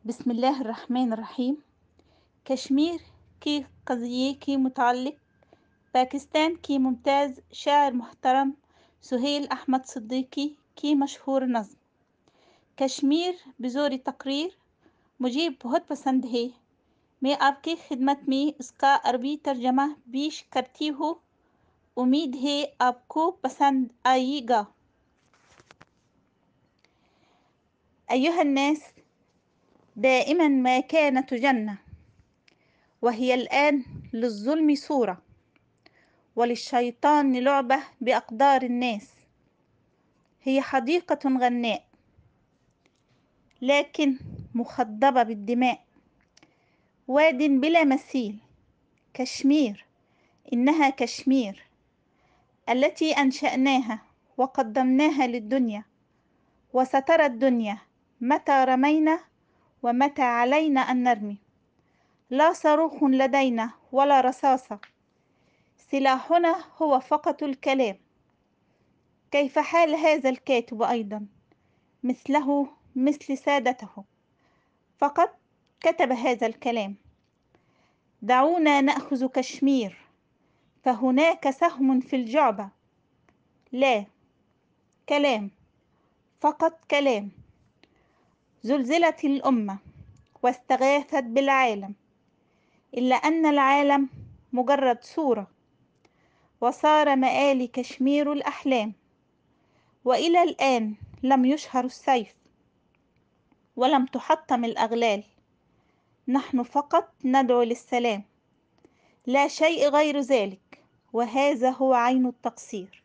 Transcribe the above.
بسم الله الرحمن الرحيم. कश्मीर की क़ज़िये की मुताल्लिक़ पाकिस्तान की मुमताज़ शायर मुहतरम सुहेल अहमद सिद्दीकी की मशहूर नज़्म कश्मीर बज़ोर तक़रीर मुझे बहुत पसंद है। मैं आपकी खिदमत में इसका अरबी तर्जमा पेश करती हूँ। उम्मीद है आपको पसंद आएगा। أيها الناس، دائما ما كانت جنة، وهي الآن للظلم صورة، وللشيطان لعبة بأقدار الناس. هي حديقة غناء لكن مخضبة بالدماء، واد بلا مثيل. كشمير، إنها كشمير التي أنشأناها وقدمناها للدنيا، وسترى الدنيا متى رمينا ومتى علينا أن نرمي. لا صاروخ لدينا ولا رصاصة، سلاحنا هو فقط الكلام. كيف حال هذا الكاتب أيضا؟ مثل سادته، فقد كتب هذا الكلام. دعونا نأخذ كشمير، فهناك سهم في الجعبة. لا، كلام، فقط كلام. زلزلت الأمة واستغاثت بالعالم، إلا أن العالم مجرد صورة، وصار مآل كشمير الأحلام. وإلى الآن لم يشهر السيف ولم تحطم الأغلال. نحن فقط ندعو للسلام، لا شيء غير ذلك، وهذا هو عين التقصير.